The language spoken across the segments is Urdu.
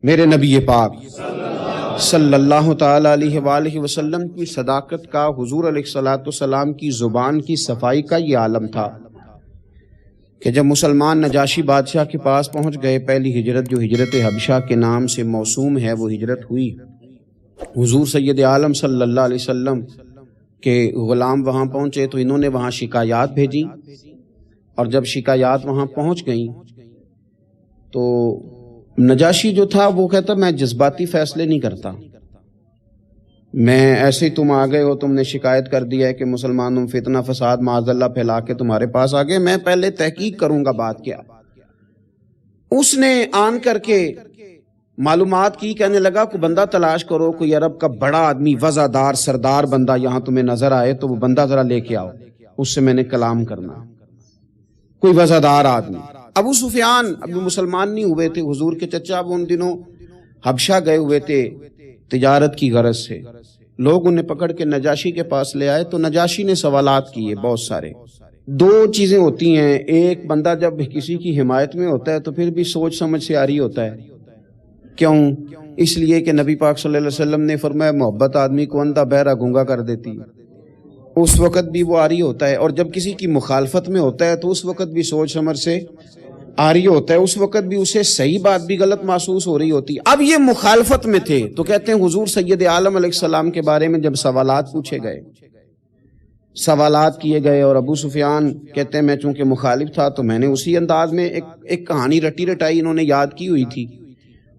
میرے نبی پاک صلی اللہ تعالی علیہ وآلہ وسلم کی صداقت کا، حضور علیہ الصلوۃ والسلام کی زبان کی صفائی کا یہ عالم تھا کہ جب مسلمان نجاشی بادشاہ کے پاس پہنچ گئے، پہلی ہجرت جو ہجرت حبشہ کے نام سے موسوم ہے وہ ہجرت ہوئی۔ حضور سید عالم صلی اللہ علیہ وسلم کے غلام وہاں پہنچے تو انہوں نے وہاں شکایات بھیجی، اور جب شکایات وہاں پہنچ گئیں تو نجاشی جو تھا وہ کہتا میں جذباتی فیصلے نہیں کرتا، میں ایسے تم آ گئے ہو، تم نے شکایت کر دیا ہے کہ مسلمانوں فتنہ فساد معاذ اللہ پھیلا کے تمہارے پاس آ گئے، میں پہلے تحقیق کروں گا بات کیا۔ اس نے آن کر کے معلومات کی، کہنے لگا کوئی بندہ تلاش کرو، کوئی عرب کا بڑا آدمی وزادار سردار بندہ یہاں تمہیں نظر آئے تو وہ بندہ ذرا لے کے آؤ، اس سے میں نے کلام کرنا، کوئی وزادار آدمی۔ ابو سفیان ابھی مسلمان نہیں ہوئے تھے، حضور کے چچا وہ ان دنوں حبشہ گئے ہوئے تھے تجارت کی غرض سے، لوگ انہیں پکڑ کے نجاشی کے پاس لے آئے تو نجاشی نے سوالات کیے بہت سارے۔ دو چیزیں ہوتی ہیں، ایک بندہ جب کسی کی حمایت میں ہوتا ہے تو پھر بھی سوچ سمجھ سے آری ہوتا ہے، کیوں؟ اس لیے کہ نبی پاک صلی اللہ علیہ وسلم نے فرمایا محبت آدمی کو اندھا بہرا گونگا کر دیتی ہے، اس وقت بھی وہ آری ہوتا ہے، اور جب کسی کی مخالفت میں ہوتا ہے تو اس وقت بھی سوچ سمجھ سے آری ہوتا ہے، اس وقت بھی اسے صحیح بات بھی غلط محسوس ہو رہی ہوتی۔ اب یہ مخالفت میں تھے تو کہتے ہیں حضور سید عالم علیہ السلام کے بارے میں جب سوالات پوچھے گئے، سوالات کیے گئے، اور ابو سفیان کہتے ہیں میں چونکہ مخالف تھا تو میں نے اسی انداز میں ایک کہانی رٹی رٹائی انہوں نے یاد کی ہوئی تھی،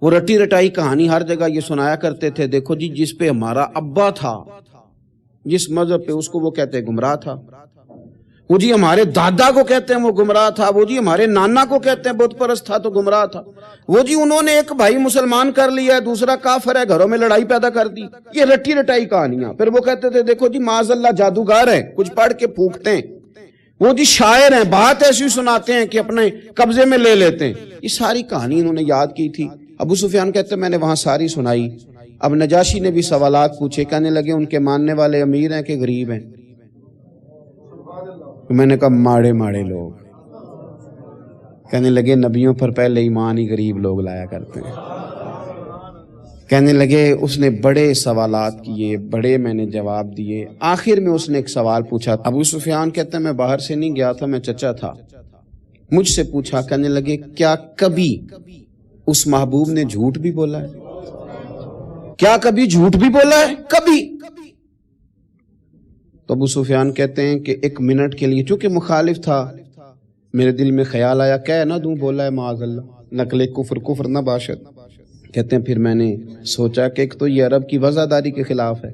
وہ رٹی رٹائی کہانی ہر جگہ یہ سنایا کرتے تھے، دیکھو جی جس پہ ہمارا ابا تھا، جس مذہب پہ، اس کو وہ کہتے ہیں گمراہ تھا، وہ جی ہمارے دادا کو کہتے ہیں وہ گمراہ تھا، وہ جی ہمارے نانا کو کہتے ہیں بت پرست تھا تو گمراہ تھا، وہ جی انہوں نے ایک بھائی مسلمان کر لیا ہے دوسرا کافر ہے، گھروں میں لڑائی پیدا کر دی، یہ رٹی رٹائی کہانیاں۔ پھر وہ کہتے تھے دیکھو جی معاذ اللہ جادوگر ہیں، کچھ پڑھ کے پھونکتے ہیں، وہ جی شاعر ہیں، بات ایسی سناتے ہیں کہ اپنے قبضے میں لے لیتے ہیں، یہ ساری کہانی انہوں نے یاد کی تھی۔ ابو سفیان کہتے ہیں میں نے وہاں ساری سنائی۔ اب نجاشی نے بھی سوالات پوچھے، کہنے لگے ان کے ماننے والے امیر ہیں کہ غریب ہیں؟ میں نے کہا ماڑے ماڑے لوگ۔ کہنے لگے نبیوں پر پہلے ایمان ہی غریب لوگ لایا کرتے ہیں۔ کہنے لگے اس نے بڑے سوالات کیے، بڑے میں نے جواب دیے، آخر میں اس نے ایک سوال پوچھا۔ ابو سفیان کہتے ہیں میں باہر سے نہیں گیا تھا، میں چچا تھا، مجھ سے پوچھا، کہنے لگے کیا کبھی اس محبوب نے جھوٹ بھی بولا ہے؟ کیا کبھی جھوٹ بھی بولا ہے؟ کبھی؟ تو ابو سفیان کہتے ہیں کہ ایک منٹ کے لیے چونکہ مخالف تھا میرے دل میں خیال آیا کہہ نہ دوں بولا ہے معاذ اللہ، نقل کفر نہ باشد۔ کہتے ہیں پھر میں نے سوچا کہ ایک تو یہ عرب کی وزاداری کے خلاف ہے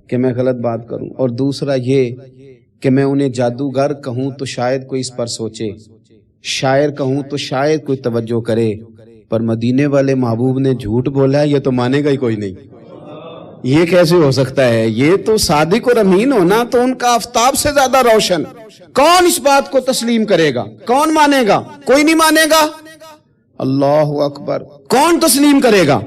کہ میں غلط بات کروں، اور دوسرا یہ کہ میں انہیں جادوگر کہوں تو شاید کوئی اس پر سوچے، شاعر کہوں تو شاید کوئی توجہ کرے، پر مدینے والے محبوب نے جھوٹ بولا ہے یہ تو مانے گا ہی کوئی نہیں، یہ کیسے ہو سکتا ہے؟ یہ تو صادق اور امین ہونا تو ان کا آفتاب سے زیادہ روشن، کون اس بات کو تسلیم کرے گا؟ کون مانے گا؟ کوئی نہیں مانے گا۔ اللہ اکبر، کون تسلیم کرے گا؟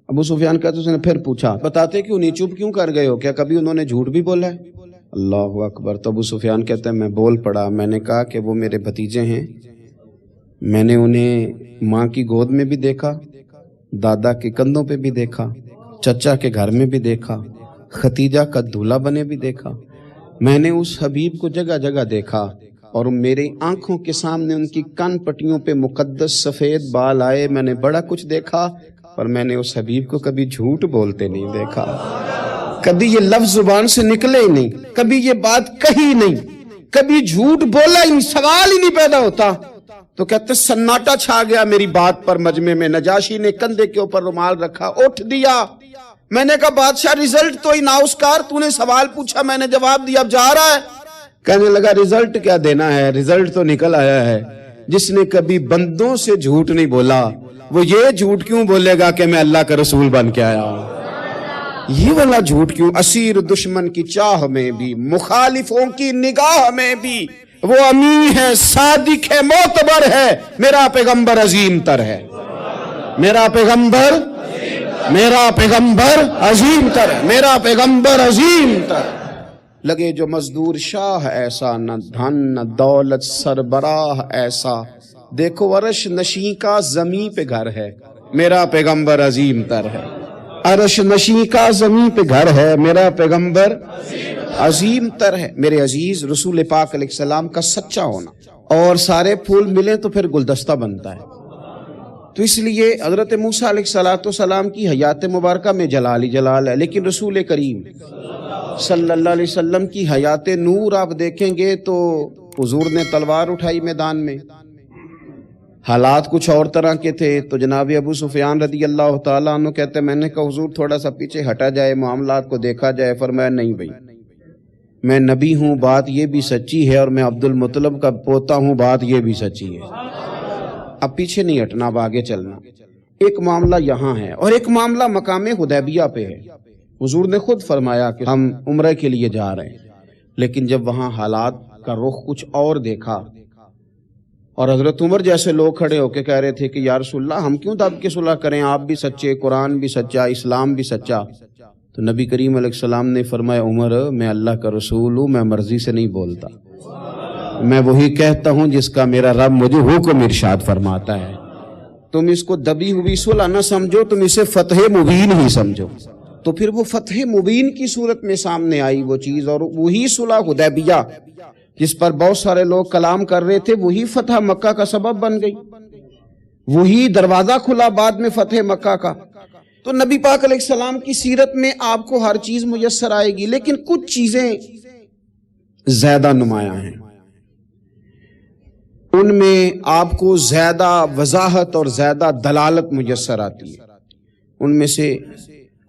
ابو سفیان کہتے اس نے پھر پوچھا بتاتے کیوں نہیں، چپ کیوں کر گئے ہو، کیا کبھی انہوں نے جھوٹ بھی بولا ہے؟ اللہ اکبر۔ تو ابو سفیان کہتے ہیں میں بول پڑا، میں نے کہا کہ وہ میرے بھتیجے ہیں، میں نے انہیں ماں کی گود میں بھی دیکھا، دادا کے کندھوں پہ بھی دیکھا، چچا کے گھر میں بھی دیکھا، ختیجہ کا دولہا بنے بھی دیکھا، میں نے اس حبیب کو جگہ جگہ دیکھا، اور میری آنکھوں کے سامنے ان کی کان پٹیوں پہ مقدس سفید بال آئے، میں نے بڑا کچھ دیکھا، پر میں نے اس حبیب کو کبھی جھوٹ بولتے نہیں دیکھا، کبھی یہ لفظ زبان سے نکلے ہی نہیں، کبھی یہ بات کہی نہیں، کبھی جھوٹ بولا ہی نہیں، سوال ہی نہیں پیدا ہوتا۔ تو کہتے سناٹا چھا گیا میری بات پر مجمع میں۔ نجاشی نے کندھے کے اوپر رومال رکھا، اٹھ دیا۔ میں نے کہا بادشاہ رزلٹ تو ہی ناؤسکار، تو نے سوال پوچھا میں نے جواب دیا، اب جا رہا ہے؟ کہنے لگا رزلٹ کیا دینا ہے، رزلٹ تو نکل آیا ہے، جس نے کبھی بندوں سے جھوٹ نہیں بولا وہ یہ جھوٹ کیوں بولے گا کہ میں اللہ کا رسول بن کے آیا ہوں؟ یہ والا جھوٹ کیوں؟ اسیر دشمن کی چاہ میں بھی، مخالفوں کی نگاہ میں بھی وہ امین ہے، صادق ہے، معتبر ہے، میرا پیغمبر عظیم تر ہے، میرا پیغمبر عظیم تر ہے، میرا پیغمبر عظیم تر۔ لگے جو مزدور شاہ ایسا، نہ دھن نہ دولت سربراہ ایسا، دیکھو عرش نشیں کا زمیں پہ گھر ہے، میرا پیغمبر عظیم تر ہے، عرش نشیں کا زمین پہ گھر ہے، میرا پیغمبر عظیم تر ہے۔ میرے عزیز، رسول پاک علیہ السلام کا سچا ہونا، اور سارے پھول ملیں تو پھر گلدستہ بنتا ہے۔ تو اس لیے حضرت موسیٰ علیہ السلام کی حیات مبارکہ میں جلال ہی جلال ہے، لیکن رسول کریم صلی اللہ علیہ وسلم کی حیات نور آپ دیکھیں گے تو حضور نے تلوار اٹھائی میدان میں، حالات کچھ اور طرح کے تھے، تو جناب ابو سفیان رضی اللہ تعالیٰ عنہ کہتے ہیں میں نے کہا حضور تھوڑا سا پیچھے ہٹا جائے، معاملات کو دیکھا جائے۔ فرمایا نہیں بھائی، میں نبی ہوں، بات یہ بھی سچی ہے، اور میں عبد المطلب کا پوتا ہوں، بات یہ بھی سچی ہے۔ اب پیچھے نہیں ہٹنا، اب آگے چلنا۔ ایک معاملہ یہاں ہے اور ایک معاملہ مقام حدیبیہ پہ ہے۔ حضور نے خود فرمایا کہ ہم عمرہ کے لیے جا رہے ہیں، لیکن جب وہاں حالات کا رخ کچھ اور دیکھا، اور حضرت عمر جیسے لوگ کھڑے ہو کے کہہ رہے تھے کہ یا رسول اللہ ہم کیوں دب کے صلح کریں، آپ بھی سچے، قرآن بھی سچا، اسلام بھی سچا۔ تو نبی کریم علیہ السلام نے فرمایا عمر میں اللہ کا رسول ہوں، میں مرضی سے نہیں بولتا، میں وہی کہتا ہوں جس کا میرا رب مجھے حکم ارشاد فرماتا ہے۔ تم اس کو دبی ہوئی صلح نہ سمجھو، تم اسے فتح مبین ہی سمجھو۔ تو پھر وہ فتح مبین کی صورت میں سامنے آئی وہ چیز، اور وہی صلح حدیبیہ جس پر بہت سارے لوگ کلام کر رہے تھے، وہی فتح مکہ کا سبب بن گئی، وہی دروازہ کھلا بعد میں فتح مکہ کا۔ تو نبی پاک علیہ السلام کی سیرت میں آپ کو ہر چیز میسر آئے گی، لیکن کچھ چیزیں زیادہ نمایاں ہیں، ان میں آپ کو زیادہ وضاحت اور زیادہ دلالت میسر آتی ہے۔ ان میں سے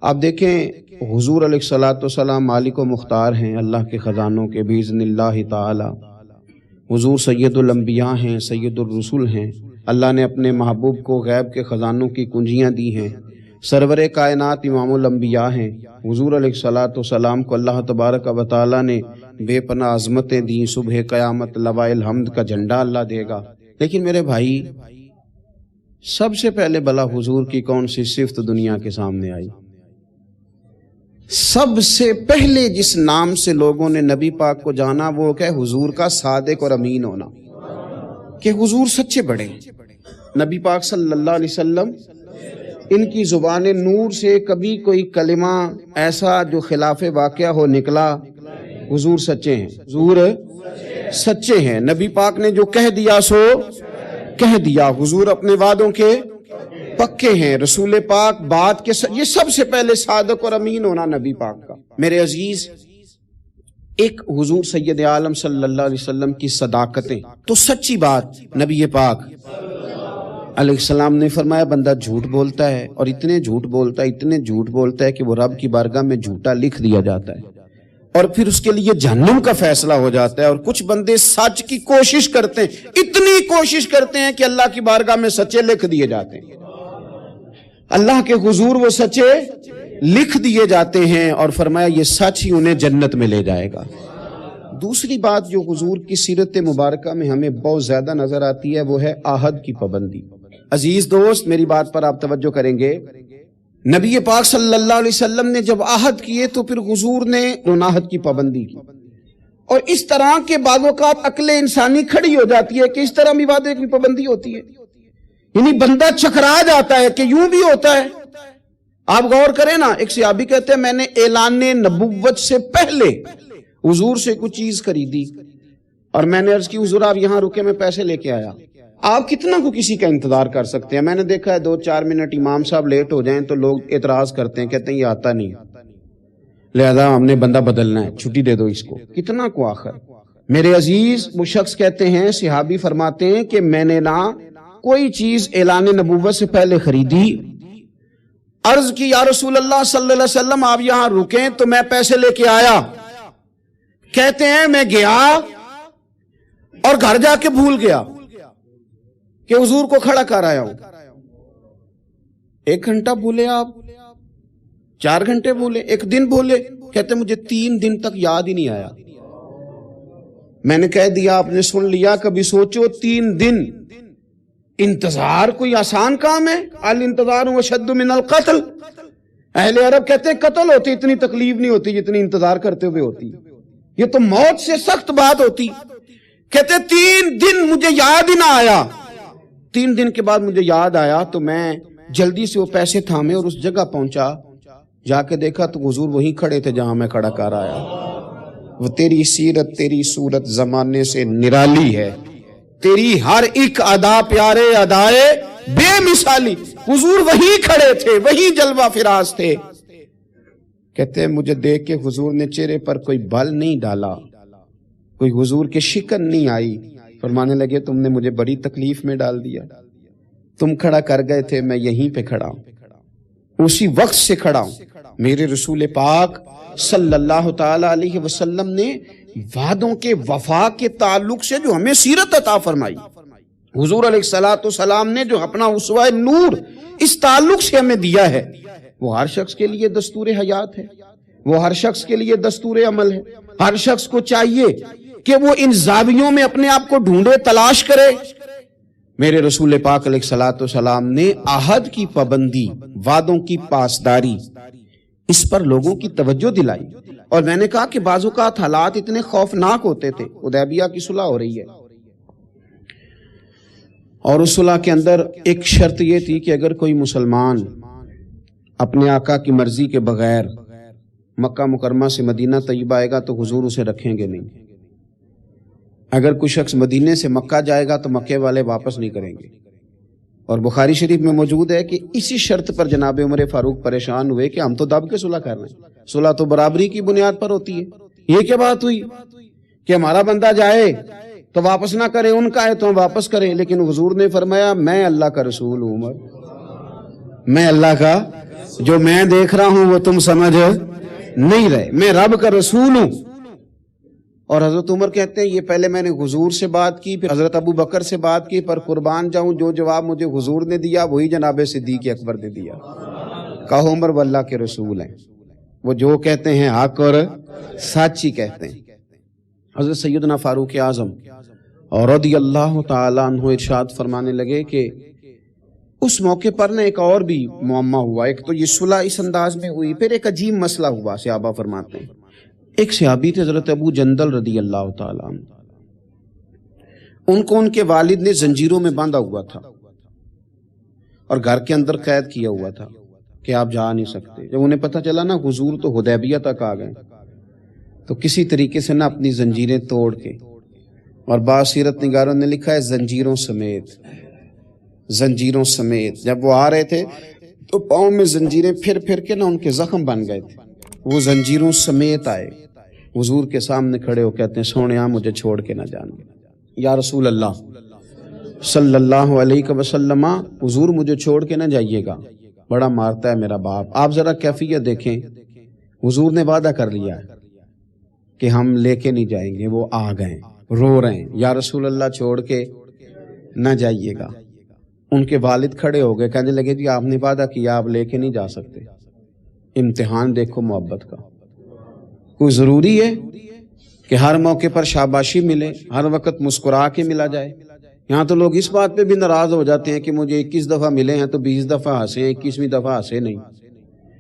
آپ دیکھیں حضور علیہ السلام مالک و مختار ہیں اللہ کے خزانوں کے باذن اللہ تعالی، حضور سید الانبیاء ہیں، سید الرسل ہیں، اللہ نے اپنے محبوب کو غیب کے خزانوں کی کنجیاں دی ہیں، سرور کائنات امام الانبیاء ہیں۔ حضور علیہ السلام کو اللہ تبارک و تعالی نے بے پناہ عظمتیں دیں، صبح قیامت لواء الحمد کا جھنڈا اللہ دے گا۔ لیکن میرے بھائی، سب سے پہلے بلا حضور کی کون سی صفت دنیا کے سامنے آئی؟ سب سے پہلے جس نام سے لوگوں نے نبی پاک کو جانا وہ کہ حضور کا صادق اور امین ہونا، کہ حضور سچے بڑے ہیں۔ نبی پاک صلی اللہ علیہ وسلم ان کی زبان نور سے کبھی کوئی کلمہ ایسا جو خلاف واقعہ ہو نکلا؟ حضور سچے ہیں، حضور سچے ہیں، نبی پاک نے جو کہہ دیا سو کہہ دیا، حضور اپنے وعدوں کے پکے ہیں، رسول پاک بات کے یہ سب سے پہلے صادق اور امین ہونا نبی پاک کا۔ میرے عزیز، ایک حضور سید عالم صلی اللہ علیہ وسلم کی صداقتیں، تو سچی بات نبی پاک علیہ السلام نے فرمایا بندہ جھوٹ بولتا ہے، اور اتنے جھوٹ بولتا ہے کہ وہ رب کی بارگاہ میں جھوٹا لکھ دیا جاتا ہے، اور پھر اس کے لیے جہنم کا فیصلہ ہو جاتا ہے۔ اور کچھ بندے سچ کی کوشش کرتے ہیں، اتنی کوشش کرتے ہیں کہ اللہ کی بارگاہ میں سچے لکھ دیے جاتے ہیں، اللہ کے حضور وہ سچے لکھ دیے جاتے ہیں، اور فرمایا یہ سچ ہی انہیں جنت میں لے جائے گا۔ دوسری بات جو حضور کی سیرت مبارکہ میں ہمیں بہت زیادہ نظر آتی ہے وہ ہے عہد کی پابندی۔ عزیز دوست، میری بات پر آپ توجہ کریں گے، نبی پاک صلی اللہ علیہ وسلم نے جب عہد کیے تو پھر حضور نے عہد کی پابندی کی، اور اس طرح کے بعض اوقات عقل انسانی کھڑی ہو جاتی ہے کہ اس طرح بھی وعدے کی پابندی ہوتی ہے، یعنی بندہ چکرا جاتا ہے کہ یوں بھی ہوتا ہے۔ آپ غور کریں نا، ایک صحابی کہتے ہیں میں نے اعلان نبوت سے پہلے حضور سے کچھ چیز خریدی، اور میں نے عرض کی حضور آپ یہاں رکے، میں پیسے لے کے آیا۔ آپ کتنا کو کسی کا انتظار کر سکتے ہیں؟ میں نے دیکھا ہے 2-4 منٹ امام صاحب لیٹ ہو جائیں تو لوگ اعتراض کرتے ہیں، کہتے ہیں یہ آتا نہیں، لہذا ہم نے بندہ بدلنا ہے، چھٹی دے دو اس کو۔ کتنا کو آخر؟ میرے عزیز، وہ شخص کہتے ہیں، صحابی فرماتے ہیں کہ میں نے نہ کوئی چیز اعلان نبوت سے پہلے خریدی، عرض کی یا رسول اللہ صلی اللہ علیہ وسلم آپ یہاں رکیں تو میں پیسے لے کے آیا۔ کہتے ہیں میں گیا اور گھر جا کے بھول گیا کہ حضور کو کھڑا کر آیا ہوں۔ 1 گھنٹہ بھولے آپ، 4 گھنٹے بھولے، 1 دن بھولے، کہتے مجھے 3 دن تک یاد ہی نہیں آیا۔ میں نے کہہ دیا آپ نے سن لیا، کبھی سوچو 3 دن انتظار کوئی آسان کام ہے؟ الانتظار اشد من القتل، اہل عرب کہتے ہیں قتل ہوتی اتنی تکلیف نہیں ہوتی جتنی انتظار کرتے ہوئے ہوتی، یہ تو موت سے سخت بات ہوتی۔ کہتے 3 دن مجھے یاد ہی نہ آیا، 3 دن کے بعد مجھے یاد آیا تو میں جلدی سے وہ پیسے تھامے اور اس جگہ پہنچا، جا کے دیکھا تو حضور وہیں کھڑے تھے جہاں میں کھڑا کر آیا۔ وہ تیری سیرت تیری صورت زمانے سے نرالی ہے، تیری ہر ایک ادا پیارے ادائے بے مثالی۔ حضور وہیں کھڑے تھے، وہیں جلوہ فراز تھے۔ کہتے ہیں مجھے دیکھ کے حضور نے چہرے پر کوئی بل نہیں ڈالا، کوئی حضور کے شکن نہیں آئی۔ فرمانے لگے تم نے مجھے بڑی تکلیف میں ڈال دیا، تم کھڑا کر گئے تھے، میں یہیں پہ کھڑا ہوں، اسی وقت سے کھڑا ہوں۔ میرے رسول پاک صلی اللہ تعالی علیہ وسلم نے وعدوں کے وفا کے تعلق سے جو ہمیں سیرت عطا فرمائی، حضور علیہ الصلوۃ والسلام نے جو اپنا اسوہ نور اس تعلق سے ہمیں دیا ہے، وہ ہر شخص کے لیے دستور حیات ہے، وہ ہر شخص کے لیے دستور عمل ہے۔ ہر شخص کو چاہیے کہ وہ ان زاویوں میں اپنے آپ کو ڈھونڈے، تلاش کرے۔ میرے رسول پاک علیہ الصلوۃ والسلام نے عہد کی پابندی، وعدوں کی پاسداری، اس پر لوگوں کی توجہ دلائی۔ اور میں نے کہا کہ بعض اوقات حالات اتنے خوفناک ہوتے تھے۔ حدیبیہ کی صلح ہو رہی ہے اور اس صلح کے اندر ایک شرط یہ تھی کہ اگر کوئی مسلمان اپنے آقا کی مرضی کے بغیر مکہ مکرمہ سے مدینہ طیبہ آئے گا تو حضور اسے رکھیں گے نہیں۔ اگر کوئی شخص مدینے سے مکہ جائے گا تو مکے والے واپس نہیں کریں گے۔ اور بخاری شریف میں موجود ہے کہ اسی شرط پر جناب عمر فاروق پریشان ہوئے کہ ہم تو دب کے صلح کر رہے ہیں، صلح تو برابری کی بنیاد پر ہوتی ہے، یہ کیا بات ہوئی کہ ہمارا بندہ جائے تو واپس نہ کرے، ان کا ہے تو ہم واپس کریں۔ لیکن حضور نے فرمایا میں اللہ کا رسول ہوں عمر، میں اللہ کا، جو میں دیکھ رہا ہوں وہ تم سمجھ نہیں رہے، میں رب کا رسول ہوں۔ اور حضرت عمر کہتے ہیں یہ پہلے میں نے حضور سے بات کی، پھر حضرت ابو بکر سے بات کی، پر قربان جاؤں جو جواب مجھے حضور نے دیا وہی جناب صدیق اکبر نے دیا۔ کہو عمر وہ اللہ کے رسول ہیں، وہ جو کہتے ہیں حق اور سچ ہی کہتے ہیں۔ حضرت سیدنا فاروق اعظم اور رضی اللہ تعالیٰ عنہ ارشاد فرمانے لگے کہ اس موقع پر نہ ایک اور بھی معمہ ہوا۔ ایک تو یہ صلح اس انداز میں ہوئی، پھر ایک عجیب مسئلہ ہوا۔ صحابہ فرماتے ہیں ایک صحابی تھے حضرت ابو جندل رضی اللہ تعالیٰ عنہ، ان کو ان کے والد نے زنجیروں میں باندھا ہوا تھا اور گھر کے اندر قید کیا ہوا تھا کہ آپ جا نہیں سکتے۔ جب انہیں پتہ چلا نا حضور تو حدیبیہ تک آ گئے تو کسی طریقے سے نہ اپنی زنجیریں توڑ کے، اور بعض سیرت نگاروں نے لکھا ہے زنجیروں سمیت، زنجیروں سمیت جب وہ آ رہے تھے تو پاؤں میں زنجیریں پھر پھر کے نہ ان کے زخم بن گئے تھے، وہ زنجیروں سمیت آئے حضور کے سامنے کھڑے ہو، کہتے ہیں سونیا مجھے چھوڑ کے نہ جانا، یا رسول اللہ صلی اللہ علیہ وسلم، حضور مجھے چھوڑ کے نہ جائیے گا، بڑا مارتا ہے میرا باپ۔ آپ ذرا کیفیت دیکھیں، حضور نے وعدہ کر لیا ہے کہ ہم لے کے نہیں جائیں گے، وہ آ گئے رو رہے ہیں، یا رسول اللہ چھوڑ کے نہ جائیے گا۔ ان کے والد کھڑے ہو گئے، کہنے لگے جی آپ نے وعدہ کیا، آپ لے کے نہیں جا سکتے۔ امتحان دیکھو محبت کا، کوئی ضروری ہے کہ ہر موقع پر شاباشی ملے، ہر وقت مسکرا کے ملا جائے؟ یہاں تو لوگ اس بات پہ بھی ناراض ہو جاتے ہیں کہ مجھے 21 دفعہ ملے ہیں تو 20 دفعہ ہنسے، 21ویں دفعہ ہنسے نہیں،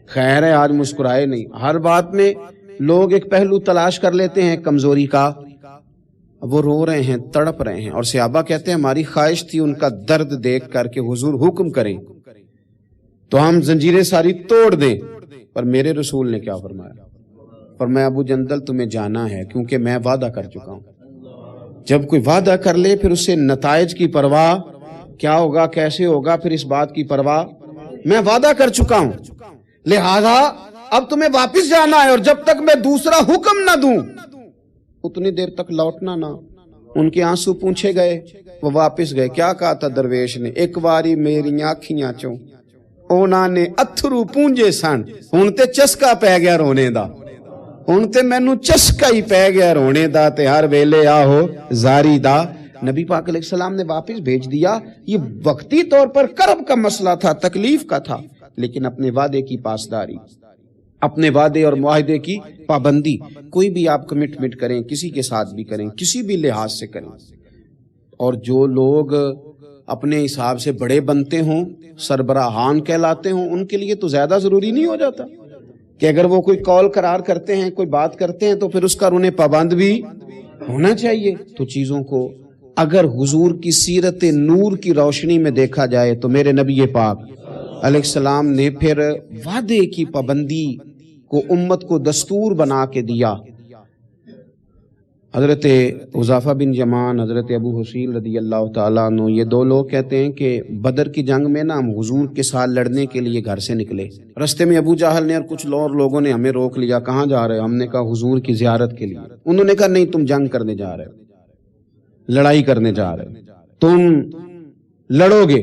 خیر ہے آج مسکرائے نہیں۔ ہر بات میں لوگ ایک پہلو تلاش کر لیتے ہیں کمزوری کا۔ وہ رو رہے ہیں، تڑپ رہے ہیں، اور صحابہ کہتے ہیں ہماری خواہش تھی ان کا درد دیکھ کر کے حضور حکم کریں تو ہم زنجیریں ساری توڑ دیں، پر میرے رسول نے کیا فرمایا؟ فرمایا ابو جندل تمہیں جانا ہے کیونکہ میں وعدہ کر چکا ہوں۔ جب کوئی وعدہ کر لے پھر اس سے نتائج کی پرواہ، کیا ہوگا کیسے ہوگا، پھر اس بات کی پرواہ، میں وعدہ کر چکا ہوں، لہذا اب تمہیں واپس جانا ہے، اور جب تک میں دوسرا حکم نہ دوں اتنی دیر تک لوٹنا نہ۔ ان کے آنسو پونچھے گئے، وہ واپس گئے۔ کیا کہا تھا درویش نے؟ ایک باری میری آنکھیاں چوں اونا نے اتھرو پونجے سن، ہن تے چسکا پی گیا رونے دا، ہن تے مینوں چسکا ہی پی گیا رونے دا، تے ہر ویلے آہو زاری دا۔ نبی پاک علیہ السلام نے واپس بھیج دیا۔ یہ وقتی طور پر کرب کا مسئلہ تھا، تکلیف کا تھا، لیکن اپنے وعدے کی پاسداری، اپنے وعدے اور معاہدے کی پابندی۔ کوئی بھی آپ کمٹمنٹ کریں، کسی کے ساتھ بھی کریں، کسی بھی لحاظ سے کریں، اور جو لوگ اپنے حساب سے بڑے بنتے ہوں، سربراہان کہلاتے ہوں، ان کے لیے تو زیادہ ضروری نہیں ہو جاتا کہ اگر وہ کوئی قول قرار کرتے ہیں، کوئی بات کرتے ہیں تو پھر اس کا انہیں پابند بھی ہونا چاہیے۔ تو چیزوں کو اگر حضور کی سیرت نور کی روشنی میں دیکھا جائے تو میرے نبی پاک علیہ السلام نے پھر وعدے کی پابندی کو امت کو دستور بنا کے دیا۔ حضرت حذیفہ بن یمان، حضرت ابو حسین رضی اللہ تعالیٰ عنہ، یہ دو لوگ کہتے ہیں کہ بدر کی جنگ میں نا ہم حضور کے ساتھ لڑنے کے لیے گھر سے نکلے، رستے میں ابو جہل نے اور کچھ اور لوگوں نے ہمیں روک لیا، کہاں جا رہے؟ ہم نے کہا حضور کی زیارت کے لیے۔ انہوں نے کہا نہیں، تم جنگ کرنے جا رہے ہو، لڑائی کرنے جا رہے ہو، تم لڑو گے۔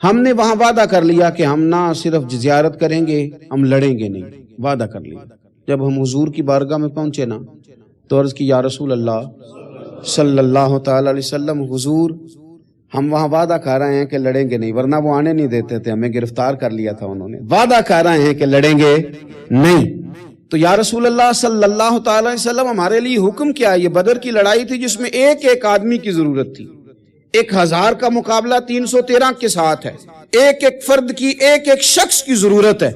ہم نے وہاں وعدہ کر لیا کہ ہم نہ صرف زیارت کریں گے، ہم لڑیں گے نہیں، وعدہ کر لیا۔ جب ہم حضور کی بارگاہ میں پہنچے نا تو عرض کی یا رسول اللہ صلی اللہ تعالی علیہ وسلم، حضور ہم وہاں وعدہ کر رہے ہیں کہ لڑیں گے نہیں، ورنہ وہ آنے نہیں دیتے تھے، ہمیں گرفتار کر لیا تھا انہوں نے، وعدہ کر رہے ہیں کہ لڑیں گے نہیں۔ تو یا رسول اللہ صلی اللہ تعالی علیہ وسلم ہمارے لیے حکم کیا ہے؟ یہ بدر کی لڑائی تھی جس میں ایک ایک آدمی کی ضرورت تھی، 1000 کا مقابلہ 313 کے ساتھ ہے، ایک ایک فرد کی، ایک ایک شخص کی ضرورت ہے۔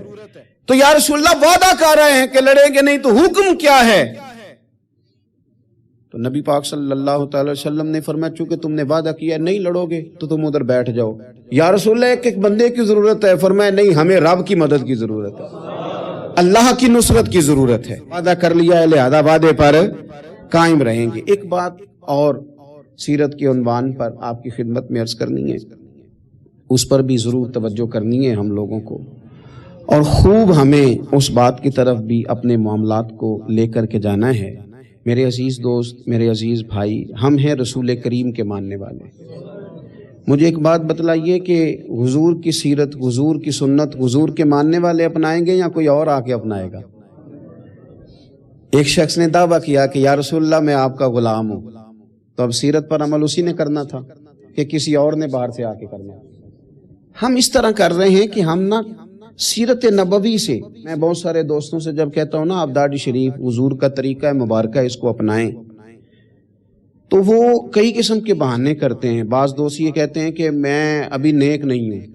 تو یا رسول اللہ وعدہ کر رہے ہیں کہ لڑیں گے نہیں، تو حکم کیا ہے؟ تو نبی پاک صلی اللہ تعالی وسلم نے فرمایا چونکہ تم نے وعدہ کیا نہیں لڑو گے تو تم ادھر بیٹھ جاؤ۔ یا رسول اللہ ایک ایک بندے کی ضرورت ہے، فرمایا نہیں، ہمیں رب کی مدد کی ضرورت ہے، اللہ کی نصرت کی ضرورت ہے، وعدہ کر لیا ہے لہذا وعدے پر قائم رہیں گے۔ ایک بات اور سیرت کے عنوان پر آپ کی خدمت میں عرض کرنی ہے، اس پر بھی ضرور توجہ کرنی ہے ہم لوگوں کو، اور خوب ہمیں اس بات کی طرف بھی اپنے معاملات کو لے کر کے جانا ہے۔ میرے عزیز دوست، میرے عزیز بھائی، ہم ہیں رسول کریم کے ماننے والے۔ مجھے ایک بات بتلائیے کہ حضور کی سیرت، حضور کی سنت، حضور کے ماننے والے اپنائیں گے یا کوئی اور آ کے اپنائے گا؟ ایک شخص نے دعویٰ کیا کہ یا رسول اللہ میں آپ کا غلام ہوں، تو اب سیرت پر عمل اسی نے کرنا تھا کہ کسی اور نے باہر سے آ کے کرنا؟ ہم اس طرح کر رہے ہیں کہ ہم نا سیرت نبوی سے، میں بہت سارے دوستوں سے جب کہتا ہوں نا آپ داڑھی شریف حضور کا طریقہ مبارکہ اس کو اپنائیں، تو وہ کئی قسم کے بہانے کرتے ہیں۔ بعض دوست یہ کہتے ہیں کہ میں ابھی نیک نہیں ہوں،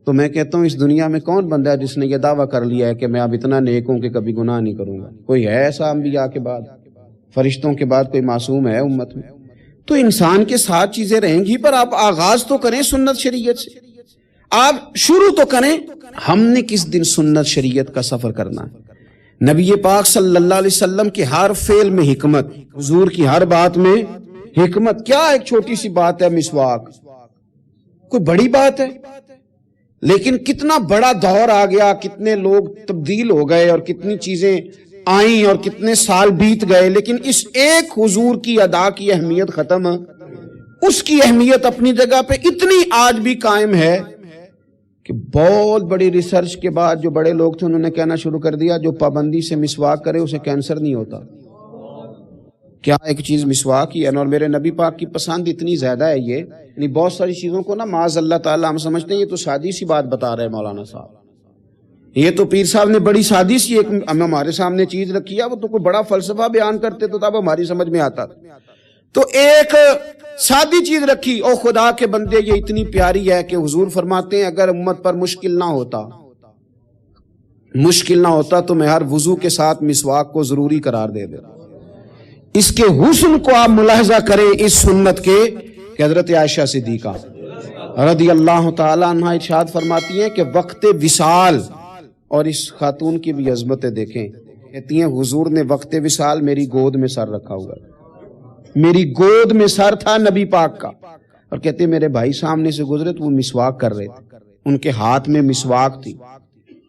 تو میں کہتا ہوں اس دنیا میں کون بندہ ہے جس نے یہ دعویٰ کر لیا ہے کہ میں اب اتنا نیک ہوں کہ کبھی گناہ نہیں کروں گا؟ کوئی ہے ایسا انبیاء کے بعد، فرشتوں کے بعد کوئی معصوم ہے امت میں؟ تو انسان کے ساتھ چیزیں رہیں گی، پر آپ آغاز تو کریں سنت شریعت سے، آپ شروع تو کریں۔ ہم نے کس دن سنت شریعت کا سفر کرنا ہے؟ نبی پاک صلی اللہ علیہ وسلم کے ہر فعل میں حکمت، حضور کی ہر بات میں حکمت۔ کیا ایک چھوٹی سی بات ہے مسواک، کوئی بڑی بات ہے؟ لیکن کتنا بڑا دور آ گیا، کتنے لوگ تبدیل ہو گئے اور کتنی چیزیں آئیں اور کتنے سال بیت گئے، لیکن اس ایک حضور کی ادا کی اہمیت ختم، اس کی اہمیت اپنی جگہ پہ اتنی آج بھی قائم ہے کہ بہت بڑی ریسرچ کے بعد جو بڑے لوگ تھے انہوں نے کہنا شروع کر دیا جو پابندی سے مسواک کرے اسے کینسر نہیں ہوتا۔ کیا ایک چیز مسواک ہی ہے، اور میرے نبی پاک کی پسند اتنی زیادہ ہے یہ، یعنی بہت ساری چیزوں کو نا معاذ اللہ تعالیٰ ہم سمجھتے ہیں یہ تو سادی سی بات بتا رہے ہیں مولانا صاحب، یہ تو پیر صاحب نے بڑی سادی سی ایک ہمارے سامنے چیز رکھی ہے، وہ تو کوئی بڑا فلسفہ بیان کرتے تو تب ہماری سمجھ میں آتا، تو ایک سادی چیز رکھی۔ او خدا کے بندے یہ اتنی پیاری ہے کہ حضور فرماتے ہیں اگر امت پر مشکل نہ ہوتا تو میں ہر وضو کے ساتھ مسواک کو ضروری قرار دے دیتا۔ اس کے حسن کو آپ ملاحظہ کریں اس سنت کے کہ حضرت عائشہ صدیقہ رضی اللہ تعالی عنہ ارشاد فرماتی ہیں کہ وقت وصال، اور اس خاتون کی بھی عظمتیں دیکھیں، کہتی ہیں حضور نے وقت وصال میری گود میں سر رکھا ہوا، میری گود میں سر تھا نبی پاک کا، اور کہتے ہیں میرے بھائی سامنے سے گزرے تو وہ مسواک کر رہے تھے، ان کے ہاتھ میں مسواک تھی،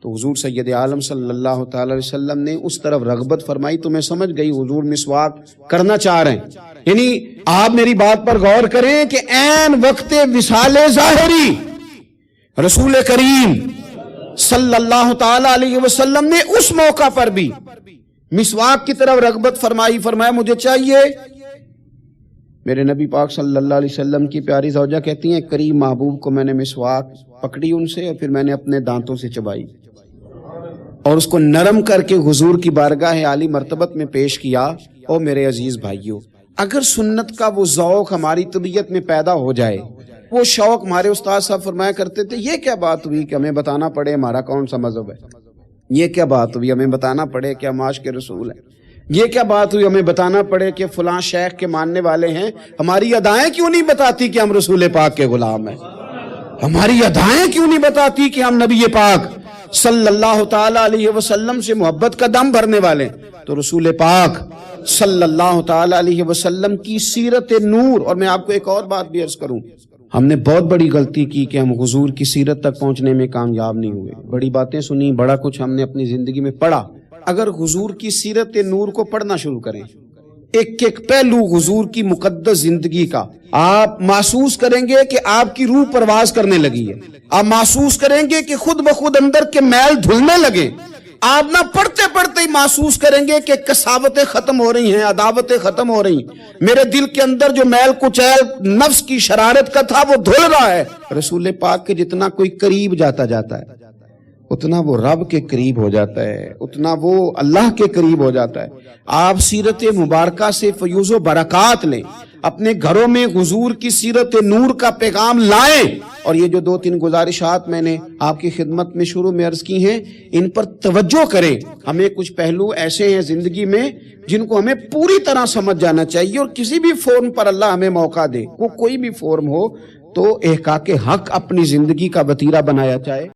تو حضور سید عالم صلی اللہ تعالی علیہ وسلم نے اس طرف رغبت فرمائی، تو میں سمجھ گئی حضور مسواک کرنا چاہ رہے ہیں۔ یعنی آپ میری بات پر غور کریں کہ عین وقت وصال ظاہری رسول کریم صلی اللہ تعالی علیہ وسلم نے اس موقع پر بھی مسواک کی طرف رغبت فرمائی، فرمایا مجھے چاہیے۔ میرے نبی پاک صلی اللہ علیہ وسلم کی پیاری زوجہ کہتی ہیں کریم محبوب کو میں نے مسواک پکڑی ان سے، اور پھر میں نے اپنے دانتوں سے چبائی اور اس کو نرم کر کے حضور کی بارگاہ عالی مرتبت میں پیش کیا۔ او میرے عزیز بھائیو، اگر سنت کا وہ ذوق ہماری طبیعت میں پیدا ہو جائے، وہ شوق، ہمارے استاد صاحب فرمایا کرتے تھے یہ کیا بات ہوئی کہ ہمیں بتانا پڑے ہمارا کون سا مذہب ہے، یہ کیا بات ہوئی ہمیں بتانا پڑے کہ ہم عاشق رسول ہیں، یہ کیا بات ہوئی ہمیں بتانا پڑے کہ فلاں شیخ کے ماننے والے ہیں، ہماری ادائیں کیوں نہیں بتاتی کہ ہم رسول پاک کے غلام ہیں؟ ہماری ادائیں کیوں نہیں بتاتی کہ ہم نبی پاک صلی اللہ تعالی علیہ وسلم سے محبت کا دم بھرنے والے؟ تو رسول پاک صلی اللہ تعالی علیہ وسلم کی سیرت نور. اور میں آپ کو ایک اور بات بھی عرض کروں، ہم نے بہت بڑی غلطی کی کہ ہم حضور کی سیرت تک پہنچنے میں کامیاب نہیں ہوئے. بڑی باتیں سنی، بڑا کچھ ہم نے اپنی زندگی میں پڑھا. اگر حضور کی سیرت نور کو پڑھنا شروع کریں، ایک ایک پہلو حضور کی مقدس زندگی کا، آپ محسوس کریں گے کہ آپ کی روح پرواز کرنے لگی ہے. آپ محسوس کریں گے کہ خود بخود اندر کے میل دھلنے لگے. آپ نہ پڑھتے پڑھتے ہی محسوس کریں گے کہ کساوتیں ختم ہو رہی ہیں، عداوتیں ختم ہو رہی ہیں. میرے دل کے اندر جو میل کچیل نفس کی شرارت کا تھا وہ دھل رہا ہے. رسول پاک کے جتنا کوئی قریب جاتا ہے اتنا وہ رب کے قریب ہو جاتا ہے، اتنا وہ اللہ کے قریب ہو جاتا ہے. آپ سیرت مبارکہ سے فیوز و برکات لیں، اپنے گھروں میں حضور کی سیرت نور کا پیغام لائیں. اور یہ جو 2-3 گزارشات میں نے آپ کی خدمت میں شروع میں عرض کی ہیں، ان پر توجہ کریں. ہمیں کچھ پہلو ایسے ہیں زندگی میں جن کو ہمیں پوری طرح سمجھ جانا چاہیے، اور کسی بھی فورم پر اللہ ہمیں موقع دے، وہ کوئی بھی فورم ہو، تو احقاق حق اپنی زندگی کا وتیرہ بنایا جائے.